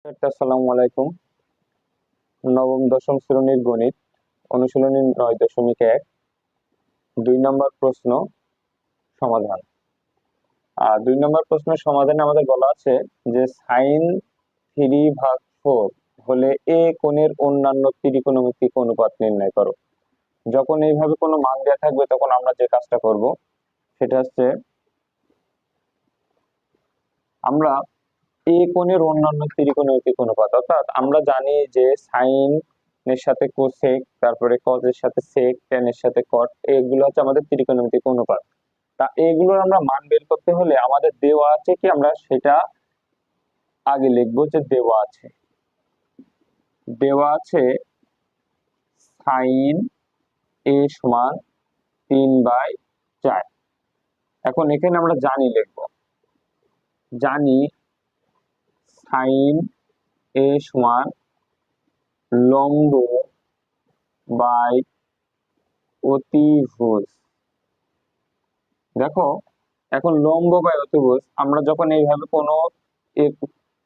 আসসালামু আলাইকুম। নবম দশম শ্রেণীর গণিত অনুশীলনী 9.1 2 নম্বর প্রশ্ন সমাধান। 2 নম্বর প্রশ্নের সমাধানে আমাদের বলা আছে যে sin 3/4 হলে এ কোণের অন্যান্য ত্রিকোণমিতিক অনুপাত নির্ণয় করো। যখন এইভাবে কোনো মান দেওয়া থাকবে তখন আমরা যে কাজটা করব সেটা হচ্ছে আমরা এ কোণের অন্যান্য ত্রিকোণমিতিক অনুপাত, অর্থাৎ আমরা জানি যে সাইন এর সাথে কোসেক, তারপরে কজ এর সাথে সেক, ট্যান এর সাথে কট, এগুলো হচ্ছে আমাদের ত্রিকোণমিতিক অনুপাত। তা এগুলোর আমরা মান বের করতে হলে আমাদের দেওয়া আছে কি, আমরা সেটা আগে লিখবো যে দেওয়া আছে সাইন এ সমান 3/4। এখন এখানে আমরা জানি সাইন এ সমান লম্ব বাই অতিভুজ। দেখো, এখন লম্ব বাই অতিভুজ আমরা যখন এইভাবে কোনো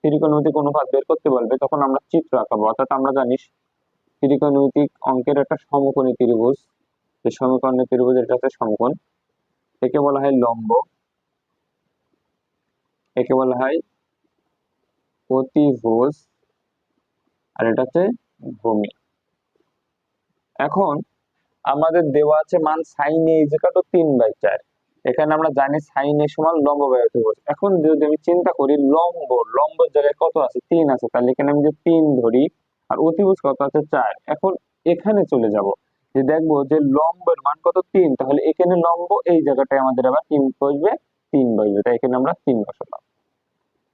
ত্রিকোণমিতিক অনুপাত বের করতে বলবে তখন আমরা চিত্র আঁকাবো। অর্থাৎ আমরা জানি ত্রিকোণমিতিক অঙ্কের একটা সমকোণী ত্রিভুজ, যে সমকোণী ত্রিভুজ এটা হচ্ছে সমকোণ, একে বলা হয় লম্ব, একে বলা হয় অতিভুজ, আর এটা হচ্ছে ভূমি। এখন আমাদের দেওয়া আছে মান সাইন এ ইকুয়াল টু 3/4। এখানে আমরা জানি সাইন এ সমান লম্ব বাই অতিভুজ। এখন যদি আমি চিন্তা করি লম্বের জায়গায় কত আছে, 3 আছে, তাহলে এখানে আমি যে 3 ধরি, আর অতিভুজ কত আছে 4। এখন এখানে চলে যাব, যে দেখবো যে লম্বের মান কত 3, তাহলে এখানে লম্ব এই জায়গাটায় আমাদের আবার 3 বসবে, তাই এখানে আমরা 3 বসালাম।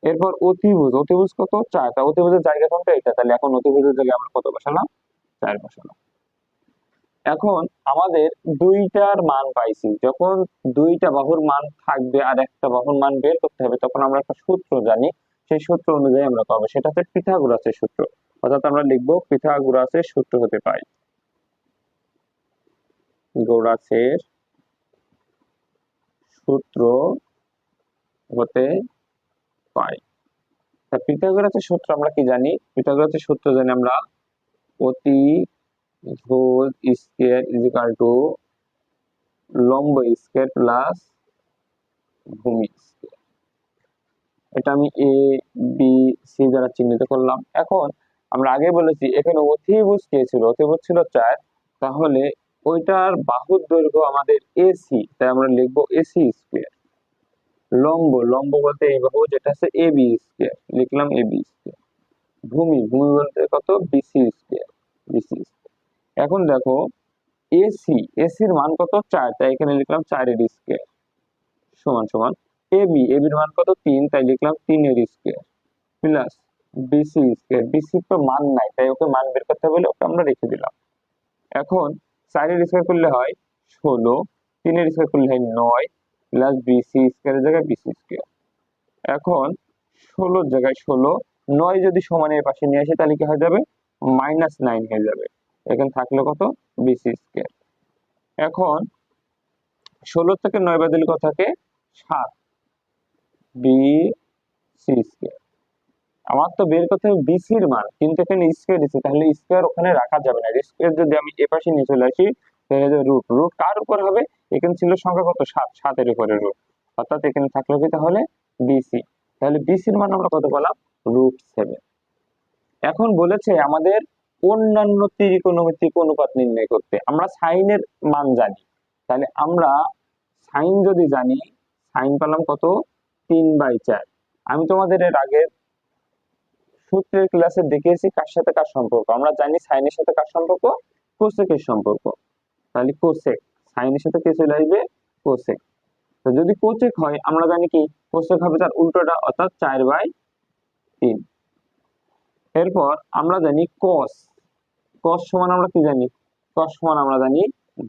এরপর অতিভুজ কত 4, তা অতিভুজের জায়গা কোনটা এটা, তাহলে এখন অতিভুজের জায়গায় আমরা কত বসালাম, 4 বসালাম। এখন আমাদের দুইটার মান পাইছি, যখন দুইটা বাহুর মান থাকবে আর একটা বাহুর মান বের করতে হবে তখন আমরা একটা সূত্র জানি, সেই সূত্র অনুযায়ী আমরা পাবো, সেটা হচ্ছে পিথাগোরাসের সূত্র। অর্থাৎ আমরা লিখবো পিথাগোরাসের সূত্র হতে পাই, গোরাসের সূত্র হতে পাই। তা পিথাগোরাসের সূত্র আমরা কি জানি, পিথাগোরাসের সূত্র জানি আমরা অতিভুজ স্কয়ার ইকুয়াল টু লম্ব স্কয়ার প্লাস ভূমি স্কয়ার। এটা আমি এ বি সি দ্বারা চিহ্নিত করলাম। এখন আমরা আগে বলেছি এখানে অতিভুজ কে ছিল, অতিভুজ ছিল 4, তাহলে ওইটার বাহুর দৈর্ঘ্য আমাদের এসি, তাই আমরা লিখবো এসি স্কয়ার। লম্ব বলতে এই বাহু যেটা আছে এ বি স্কয়ার, লিখলাম এ বি স্কয়ার। ভূমি বলতে কত, বিসি স্কয়ার, বিসি স্কয়ার। এখন দেখো এসির মান কত 4, তাই এখানে লিখলাম 4 এর স্কয়ার সমান সমান এবির মান কত 3, তাই লিখলাম 3 এর square plus BC square. BC তো মান নাই, তাই ওকে মান বের করতে হবে, ওকে আমরা রেখে দিলাম। এখন 4 এর স্কয়ার করলে হয় 16, 3 এর স্কয়ার করলে হয় 9 প্লাস বিসি স্কয়ারের জায়গায় বিসি স্কয়ার। এখন 16 জায়গায় 16, 9 যদি সমানের পাশে নিয়ে আসি তাহলে কি হয়ে যাবে, -9 হয়ে যাবে। এখানে থাকলো কত, বিসি স্কয়ার। এখন 16 থেকে 9 বাদ দিলে কত থাকে, 7 বিসি স্কয়ার। আমার তো বের করতে হবে বিসির মান, কিন্তু এখানে স্কয়ার দিচ্ছে, তাহলে স্কয়ার ওখানে রাখা যাবে না। স্কয়ার যদি আমি এ পাশে নিয়ে চলে আসি তাহলে রুট কার উপর হবে, এখানে ছিল সংখ্যা কত 7, 7 এর উপরে রুট, অর্থাৎ এখানে থাকলো কি তাহলে বিসি। তাহলে বিসির মান আমরা কত পেলাম, √7। এখন বলেছে আমাদের অন্যান্য ত্রিকোণমিতিক অনুপাত নির্ণয় করতে। আমরা সাইনের মান জানি, তাহলে আমরা সাইন যদি জানি, সাইন পেলাম কত 3/4। আমি তোমাদের এর আগের সূত্রের ক্লাসে দেখিয়েছি কার সাথে কার সম্পর্ক। আমরা জানি সাইনের সাথে কার সম্পর্ক, কোসেকের সম্পর্ক। তাহলে কোসেক, সাইনের সাথে কে চলে আসবে, কোসেক। তো যদি কোসেক হয় আমরা জানি কি কোসেক হবে তার উল্টোটা, অর্থাৎ 4/3। এরপর আমরা জানি কস, কস সমান আমরা কি জানি, কস সমান আমরা জানি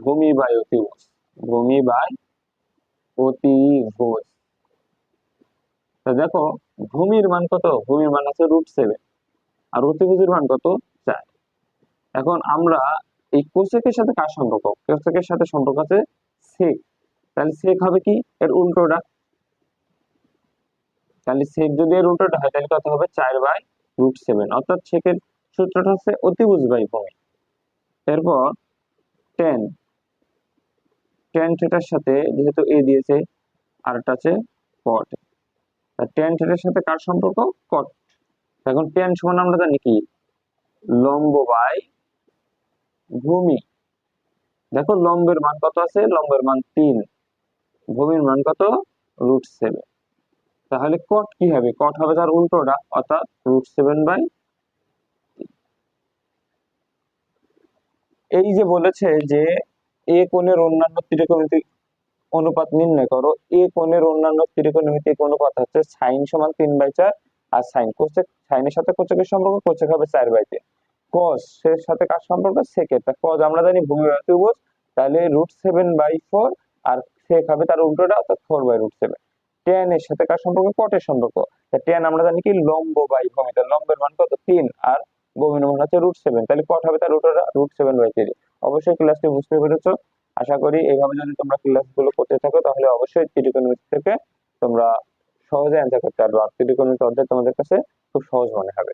ভূমি বাই অতিভুজ, ভূমি বাই অতিভুজ। তো দেখো ভূমির মান কত, ভূমির মান আছে √7, আর অতিভুজের মান কত 4। এখন আমরা এই কোসেকের সাথে কার সম্পর্ক, কোসেকের সাথে সম্পর্ক আছে সেক, তাহলে সেক হবে কি এর উল্টোটা, তাহলে সেক যদি এর উল্টোটা হয় তাহলে কত হবে 4/3। √7, অর্থাৎ সেকের সূত্রটা হচ্ছে অতিভুজ বাই ভূমি। এরপর tan tan থিটার সাথে যেহেতু এ দিয়েছে, আর একটা আছে cot, tan থিটার সাথে কার সম্পর্ক? cot। এখন tan সমান আমরা জানি কি, লম্ব বাই ভূমি। দেখো লম্বের মান কত আছে? লম্বের মান 3, ভূমির মান কত? √7। তাহলে cot কি হবে? cot হবে তার উল্টোটা, অর্থাৎ √7/। এই যে বলেছে যে এ কোণের অন্যান্য ত্রিকোণমিতিক অনুপাত নির্ণয় করো, এ কোণের অন্যান্য ত্রিকোণমিতিক অনুপাত হচ্ছে সাইন সমান 3/4, আর সাইন কোসেক, সাইনের সাথে কোসেকের সম্পর্ক, কোসেক হবে 4/3। কস এর সাথে কার সম্পর্ক? সেকের। তা কস আমরা জানি ভূমি বাই ত্রিভুজ, তাহলে √7/4, আর সেক হবে তার উল্টোটা, অর্থাৎ 4/√7। tan এর সাথে কার সম্পর্ক? কটের সম্পর্ক। তা tan আমরা জানি কি, লম্ব বাই ভূমি, তার লম্বের মান কত? 3, আর ভূমির মান হচ্ছে √7, তাহলে কট হবে তার উল্টোটা, √7/3। অবশ্যই ক্লাসটি বুঝতে পেরেছো। আশা করি এইভাবে যদি তোমরা ক্লাসগুলো করতে থাকো, তাহলে অবশ্যই ত্রিকোণমিতি থেকে তোমরা সহজে অ্যান্সার করতে পারবে, আর ত্রিকোণমিতি অধ্যায় তোমাদের কাছে খুব সহজ মনে হবে।